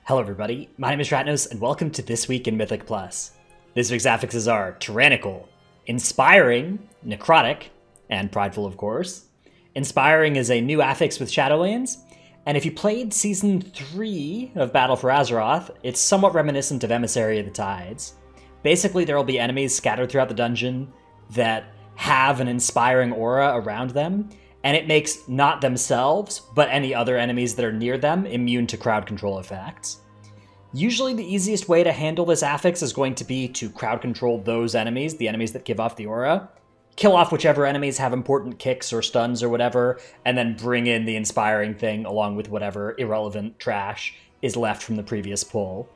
Hello everybody, my name is Ratnos, and welcome to This Week in Mythic Plus. This week's affixes are Tyrannical, Inspiring, Necrotic, and Prideful of course. Inspiring is a new affix with Shadowlands, and if you played Season 3 of Battle for Azeroth, it's somewhat reminiscent of Emissary of the Tides. Basically, there will be enemies scattered throughout the dungeon that have an inspiring aura around them, and it makes not themselves, but any other enemies that are near them immune to crowd control effects. Usually the easiest way to handle this affix is going to be to crowd control those enemies, the enemies that give off the aura, kill off whichever enemies have important kicks or stuns or whatever, and then bring in the inspiring thing along with whatever irrelevant trash is left from the previous pull.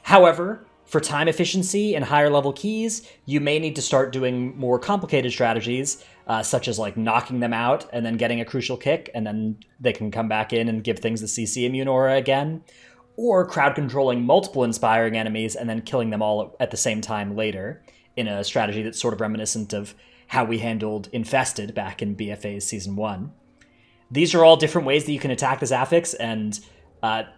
However, for time efficiency and higher level keys, you may need to start doing more complicated strategies, such as like knocking them out and then getting a crucial kick, and then they can come back in and give things the CC immune aura again, or crowd controlling multiple inspiring enemies and then killing them all at the same time later, in a strategy that's sort of reminiscent of how we handled Infested back in BFA's Season 1. These are all different ways that you can attack this affix, and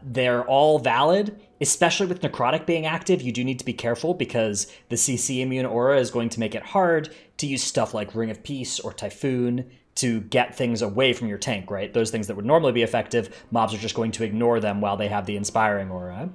they're all valid. Especially with Necrotic being active, you do need to be careful because the CC immune aura is going to make it hard to use stuff like Ring of Peace or Typhoon to get things away from your tank, right? Those things that would normally be effective, mobs are just going to ignore them while they have the inspiring aura.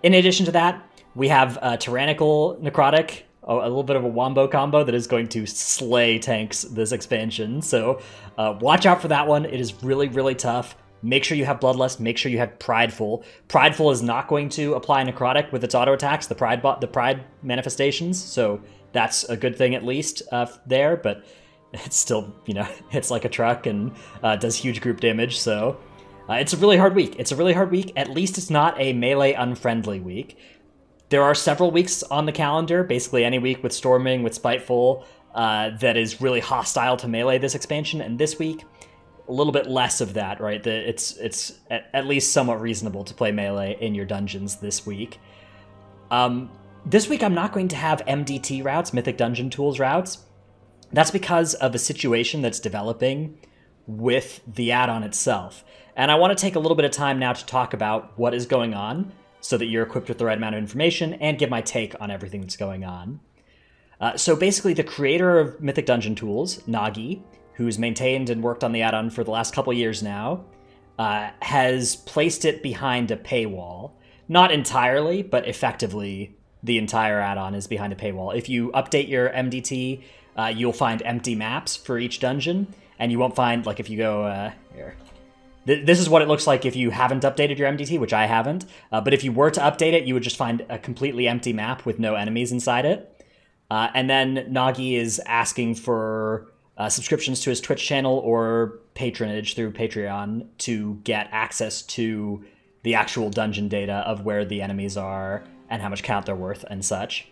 In addition to that, we have Tyrannical Necrotic, a little bit of a wombo combo that is going to slay tanks this expansion, so watch out for that one. It is really, really tough. Make sure you have Bloodlust, make sure you have Prideful. Prideful is not going to apply Necrotic with its auto attacks, the Pride manifestations, so that's a good thing at least there, but it's still, you know, hits like a truck and does huge group damage, so it's a really hard week. It's a really hard week. At least it's not a melee unfriendly week. There are several weeks on the calendar, basically any week with Storming, with Spiteful, that is really hostile to melee this expansion, and this week, a little bit less of that, right? It's at least somewhat reasonable to play melee in your dungeons this week. This week I'm not going to have MDT routes, Mythic Dungeon Tools routes. That's because of a situation that's developing with the add-on itself. And I want to take a little bit of time now to talk about what is going on so that you're equipped with the right amount of information and give my take on everything that's going on. So basically the creator of Mythic Dungeon Tools, Nagi, who's maintained and worked on the add-on for the last couple years now, has placed it behind a paywall. Not entirely, but effectively the entire add-on is behind a paywall. If you update your MDT, you'll find empty maps for each dungeon, and you won't find, like if you go, here. This is what it looks like if you haven't updated your MDT, which I haven't, but if you were to update it, you would just find a completely empty map with no enemies inside it. And then Nagi is asking for subscriptions to his Twitch channel or patronage through Patreon to get access to the actual dungeon data of where the enemies are and how much count they're worth and such.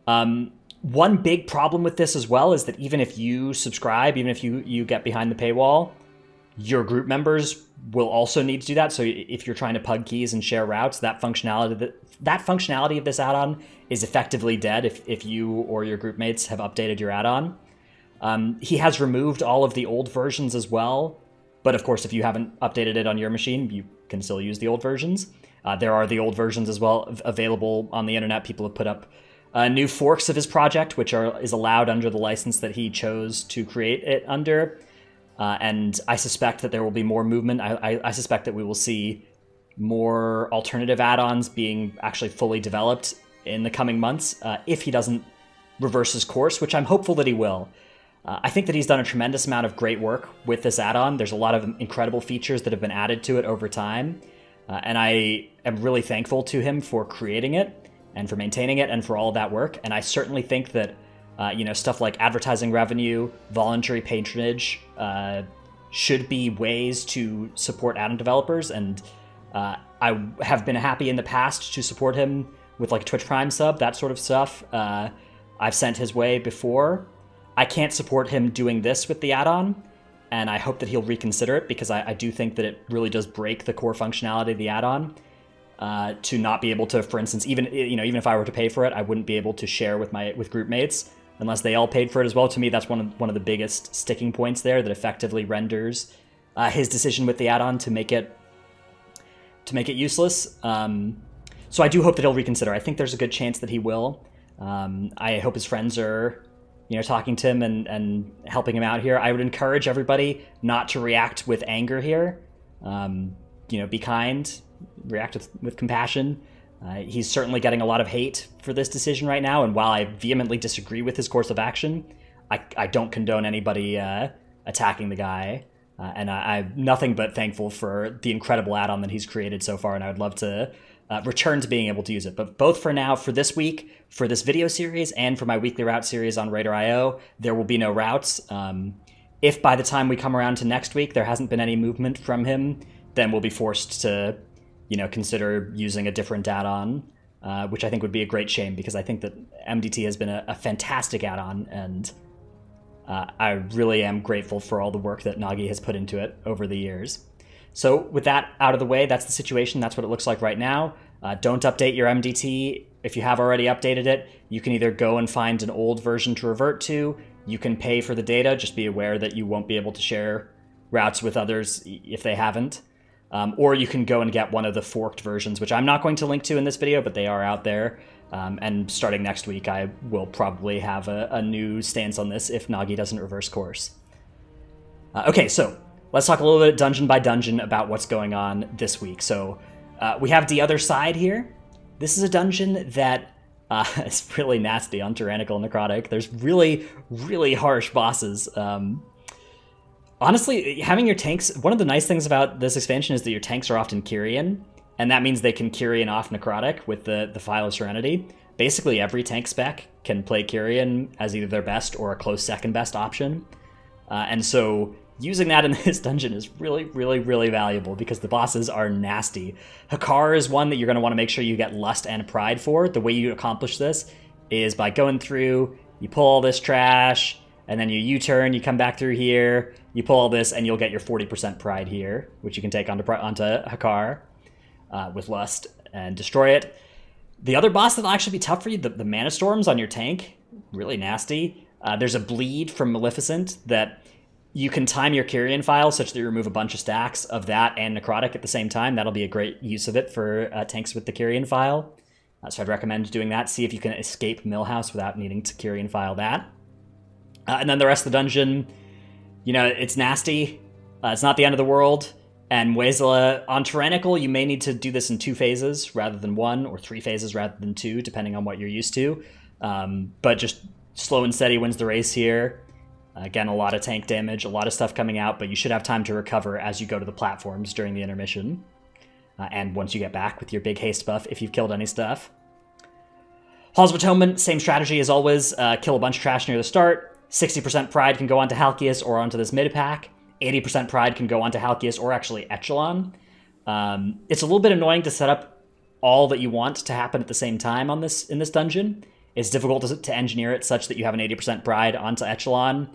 One big problem with this as well is that even if you subscribe, even if you get behind the paywall, your group members will also need to do that. So if you're trying to pug keys and share routes, that functionality of this add-on is effectively dead if you or your group mates have updated your add-on. He has removed all of the old versions as well, but of course if you haven't updated it on your machine, you can still use the old versions. There are the old versions as well available on the internet. People have put up new forks of his project, which is allowed under the license that he chose to create it under, and I suspect that there will be more movement. I suspect that we will see more alternative add-ons being actually fully developed in the coming months, if he doesn't reverse his course, which I'm hopeful that he will. I think that he's done a tremendous amount of great work with this add-on. There's a lot of incredible features that have been added to it over time, and I am really thankful to him for creating it and for maintaining it and for all of that work. And I certainly think that you know, stuff like advertising revenue, voluntary patronage should be ways to support add-on developers, and I have been happy in the past to support him with like a Twitch Prime sub, that sort of stuff. I've sent his way before. I can't support him doing this with the add-on, and I hope that he'll reconsider it because I do think that it really does break the core functionality of the add-on to not be able to, for instance, even if I were to pay for it, I wouldn't be able to share with group mates unless they all paid for it as well. To me, that's one of the biggest sticking points there that effectively renders his decision with the add-on to make it to make it useless. So I do hope that he'll reconsider. I think there's a good chance that he will. I hope his friends are, talking to him and helping him out here. I would encourage everybody not to react with anger here. Be kind, react with compassion. He's certainly getting a lot of hate for this decision right now, and while I vehemently disagree with his course of action, I don't condone anybody attacking the guy. And I'm nothing but thankful for the incredible add-on that he's created so far, and I would love to return to being able to use it. But both for now, for this week, for this video series, and for my weekly route series on Raider.io, there will be no routes. If by the time we come around to next week there hasn't been any movement from him, then we'll be forced to, consider using a different add-on, which I think would be a great shame, because I think that MDT has been a fantastic add-on, and I really am grateful for all the work that Nagi has put into it over the years. So with that out of the way, that's the situation. That's what it looks like right now. Don't update your MDT. If you have already updated it, you can either go and find an old version to revert to. You can pay for the data. Just be aware that you won't be able to share routes with others if they haven't. Or you can go and get one of the forked versions, which I'm not going to link to in this video, but they are out there. And starting next week, I will probably have a new stance on this if Nagi doesn't reverse course. Okay, so let's talk a little bit dungeon by dungeon about what's going on this week. So we have the other side here. This is a dungeon that is really nasty on Tyrannical Necrotic. There's really, really harsh bosses. Honestly, having your tanks, one of the nice things about this expansion is that your tanks are often Kyrian, and that means they can Kyrian off Necrotic with the File of Serenity. Basically, every tank spec can play Kyrian as either their best or a close second best option. And so using that in this dungeon is really, really, really valuable because the bosses are nasty. Hakar is one that you're going to want to make sure you get Lust and Pride for. The way you accomplish this is by going through, you pull all this trash, and then you U-turn, you come back through here, you pull all this, and you'll get your 40% Pride here, which you can take onto Hakar with Lust and destroy it. The other boss that'll actually be tough for you, the Mana Storms on your tank, really nasty. There's a Bleed from Maleficent that you can time your Kyrian file such that you remove a bunch of stacks of that and Necrotic at the same time. That'll be a great use of it for tanks with the Kyrian file. So I'd recommend doing that. See if you can escape Millhouse without needing to Kyrian file that. And then the rest of the dungeon, it's nasty. It's not the end of the world. And Muezela, on Tyrannical, you may need to do this in 2 phases rather than 1, or 3 phases rather than 2, depending on what you're used to. But just slow and steady wins the race here. Again, a lot of tank damage, a lot of stuff coming out, but you should have time to recover as you go to the platforms during the intermission. And once you get back with your big haste buff, if you've killed any stuff. Halls of Atonement, same strategy as always. Kill a bunch of trash near the start. 60% Pride can go onto Halkias or onto this mid-pack. 80% Pride can go onto Halkias or actually Echelon. It's a little bit annoying to set up all that you want to happen at the same time in this dungeon. It's difficult to engineer it such that you have an 80% Pride onto Echelon,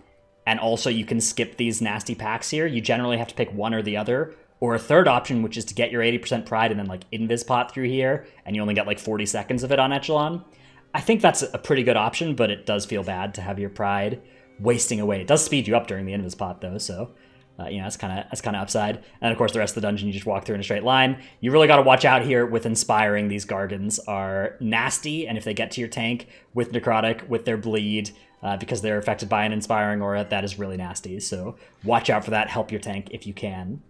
and also you can skip these nasty packs here. You generally have to pick one or the other, or a third option, which is to get your 80% Pride and then like Invis pot through here, and you only get like 40 seconds of it on Echelon. I think that's a pretty good option, but it does feel bad to have your Pride wasting away. It does speed you up during the Invis pot though, so that's kind of upside. And of course, the rest of the dungeon you just walk through in a straight line. You really got to watch out here with Inspiring. These Gargans are nasty, and if they get to your tank with Necrotic, with their bleed, because they're affected by an Inspiring aura, that is really nasty. So watch out for that. Help your tank if you can.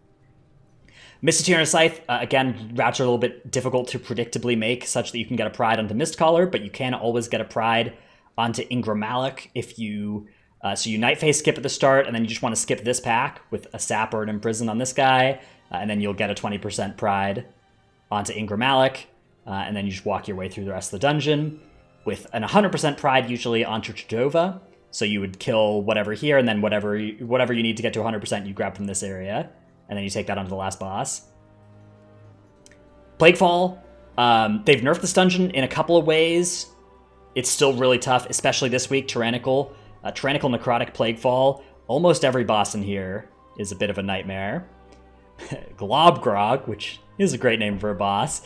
Misty Tyrannus Scythe, again, routes are a little bit difficult to predictably make such that you can get a Pride onto Mistcaller, but you can always get a Pride onto Ingram Malik if you... so you Night Phase skip at the start, and then you just want to skip this pack with a Sap or an Imprison on this guy, and then you'll get a 20% Pride onto Ingram Malik, and then you just walk your way through the rest of the dungeon with an 100% Pride usually onto Tredova. So you would kill whatever here, and then whatever you need to get to 100% you grab from this area, and then you take that onto the last boss. Plaguefall, they've nerfed this dungeon in a couple of ways. It's still really tough, especially this week, Tyrannical. Tyrannical Necrotic Plaguefall, almost every boss in here is a bit of a nightmare. Globgrog, which is a great name for a boss,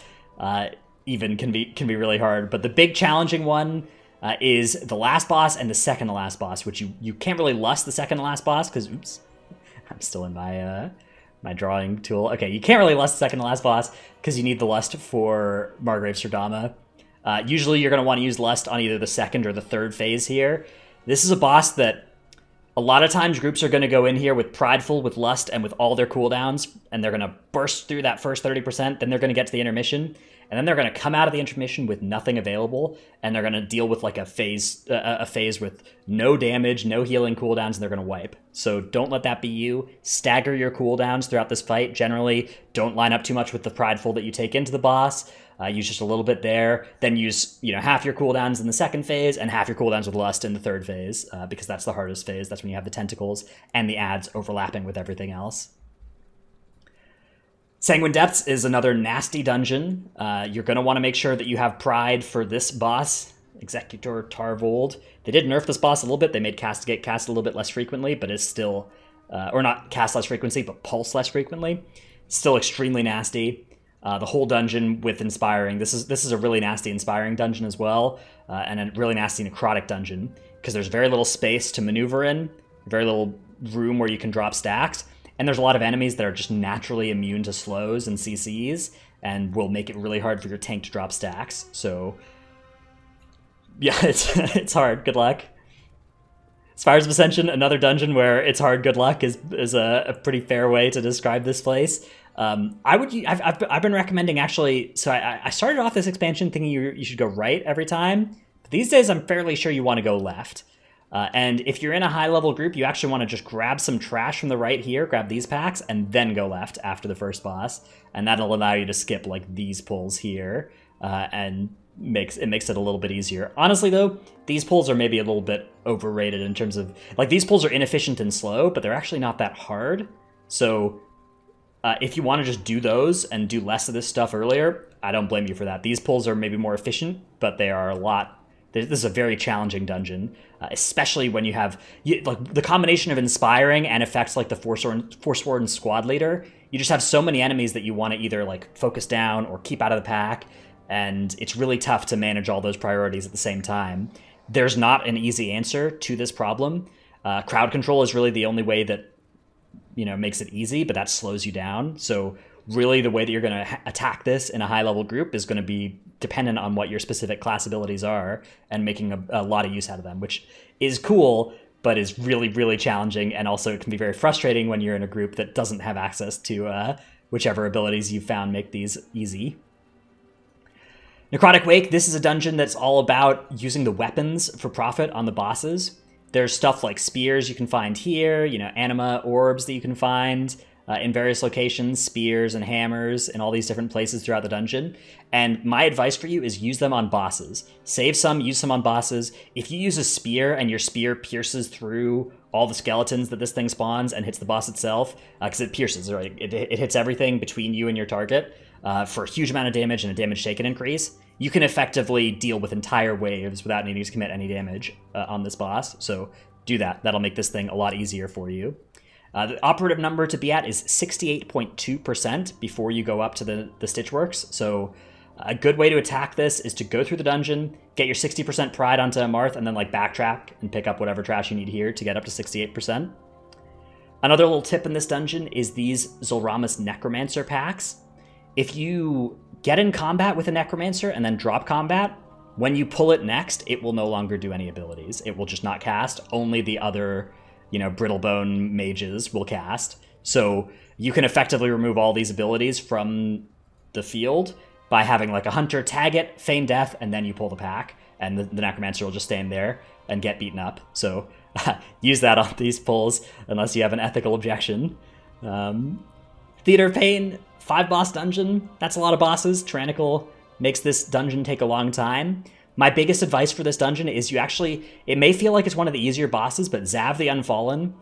even can be really hard. But the big challenging one is the last boss and the second to last boss, which you can't really lust the second to last boss because, oops, I'm still in my my drawing tool. Okay, you can't really lust second to last boss because you need the lust for Margrave Serdama. Usually you're going to want to use lust on either the second or the third phase here. This is a boss that a lot of times groups are going to go in here with Prideful, with Lust, and with all their cooldowns, and they're going to burst through that first 30%, then they're going to get to the intermission, and then they're going to come out of the intermission with nothing available, and they're going to deal with like a phase with no damage, no healing cooldowns, and they're going to wipe. So don't let that be you. Stagger your cooldowns throughout this fight. Generally, don't line up too much with the Prideful that you take into the boss. Use just a little bit there, then use half your cooldowns in the second phase and half your cooldowns with Lust in the third phase, because that's the hardest phase. That's when you have the tentacles and the ads overlapping with everything else. Sanguine Depths is another nasty dungeon. You're going to want to make sure that you have Pride for this boss, Executor Tarvold. They did nerf this boss a little bit. They made Castigate cast a little bit less frequently, but it's still, or not cast less frequency, but pulse less frequently. Still extremely nasty. The whole dungeon with Inspiring. This is a really nasty Inspiring dungeon as well, and a really nasty Necrotic dungeon, because there's very little space to maneuver in, very little room where you can drop stacks, and there's a lot of enemies that are just naturally immune to slows and CCs, and will make it really hard for your tank to drop stacks. So, yeah, it's hard. Good luck. Spires of Ascension, another dungeon where it's hard. Good luck is a pretty fair way to describe this place. I've been recommending actually, so I started off this expansion thinking you should go right every time, but these days I'm fairly sure you want to go left. And if you're in a high level group, you actually want to just grab some trash from the right here, grab these packs, and then go left after the first boss, and that'll allow you to skip like these pulls here, and makes it a little bit easier. Honestly though, these pulls are maybe a little bit overrated in terms of, like, these pulls are inefficient and slow, but they're actually not that hard. So if you want to just do those and do less of this stuff earlier, I don't blame you for that. These pulls are maybe more efficient, but they are a lot. This is a very challenging dungeon, especially when you have like the combination of Inspiring and effects like the Forsworn Squad Leader. You just have so many enemies that you want to either like focus down or keep out of the pack, and it's really tough to manage all those priorities at the same time. There's not an easy answer to this problem. Crowd control is really the only way that makes it easy, but that slows you down. So really the way that you're going to attack this in a high level group is going to be dependent on what your specific class abilities are and making a lot of use out of them, which is cool, but is really, really challenging. And also it can be very frustrating when you're in a group that doesn't have access to whichever abilities you found make these easy. Necrotic Wake, this is a dungeon that's all about using the weapons for profit on the bosses. There's stuff like spears you can find here, anima orbs that you can find in various locations, spears and hammers in all these different places throughout the dungeon. And my advice for you is use them on bosses. Save some, use some on bosses. If you use a spear and your spear pierces through all the skeletons that this thing spawns and hits the boss itself, because it pierces, right? It hits everything between you and your target for a huge amount of damage and a damage taken increase. You can effectively deal with entire waves without needing to commit any damage on this boss. So do that. That'll make this thing a lot easier for you. The operative number to be at is 68.2% before you go up to the Stitchworks. So a good way to attack this is to go through the dungeon, get your 60% pride onto Marth, and then like backtrack and pick up whatever trash you need here to get up to 68%. Another little tip in this dungeon is these Zul'Rahmis Necromancer packs. If you get in combat with a Necromancer and then drop combat, when you pull it next, it will no longer do any abilities. It will just not cast. Only the other, Brittlebone mages will cast. So you can effectively remove all these abilities from the field by having like a Hunter tag it, feign death, and then you pull the pack, and the Necromancer will just stand there and get beaten up. So use that on these pulls unless you have an ethical objection. Theater of Pain, 5-boss dungeon. That's a lot of bosses. Tyrannical makes this dungeon take a long time. My biggest advice for this dungeon is it may feel like it's one of the easier bosses, but Zav the Unfallen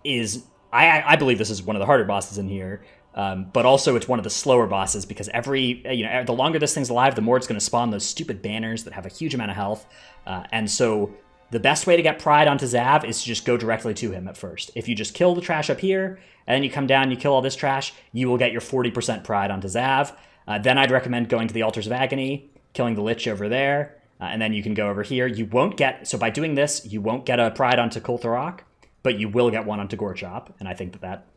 is, I believe this is one of the harder bosses in here, but also it's one of the slower bosses because the longer this thing's alive, the more it's going to spawn those stupid banners that have a huge amount of health. And so the best way to get pride onto Zav is to just go directly to him at first. If you just kill the trash up here, and then you come down, you kill all this trash, you will get your 40% pride onto Zav. Then I'd recommend going to the Altars of Agony, killing the Lich over there, and then you can go over here. So by doing this, you won't get a pride onto Kultharok, but you will get one onto Gorchop, and I think that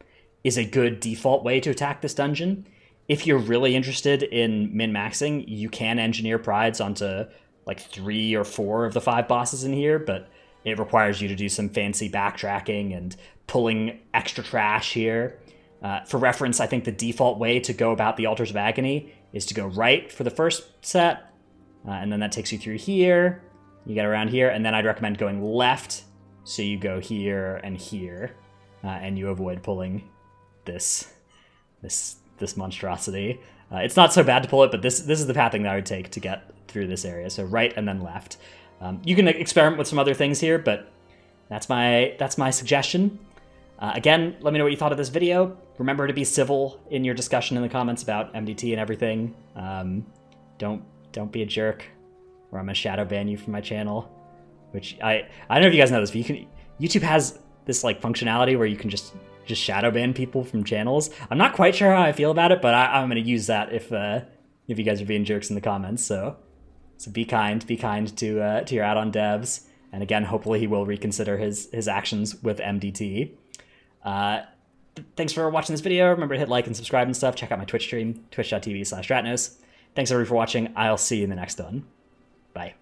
is a good default way to attack this dungeon. If you're really interested in min-maxing, you can engineer prides onto like 3 or 4 of the 5 bosses in here, but it requires you to do some fancy backtracking and pulling extra trash here. For reference, I think the default way to go about the Altars of Agony is to go right for the first set, and then that takes you through here. You get around here, and then I'd recommend going left, so you go here and here, and you avoid pulling this monstrosity. It's not so bad to pull it, but this is the pathing that I would take to get through this area. So right and then left. You can experiment with some other things here, but that's my suggestion. Again, let me know what you thought of this video. Remember to be civil in your discussion in the comments about MDT and everything. Don't be a jerk, or I'm gonna shadow ban you from my channel. Which I don't know if you guys know this, but YouTube has this like functionality where you can just shadow ban people from channels. I'm not quite sure how I feel about it, but I'm gonna use that if you guys are being jerks in the comments. So be kind to your add-on devs, and again, hopefully he will reconsider his actions with MDT. Thanks for watching this video. Remember to hit like and subscribe and stuff. Check out my Twitch stream, twitch.tv/Dratnos. Thanks everybody for watching. I'll see you in the next one. Bye.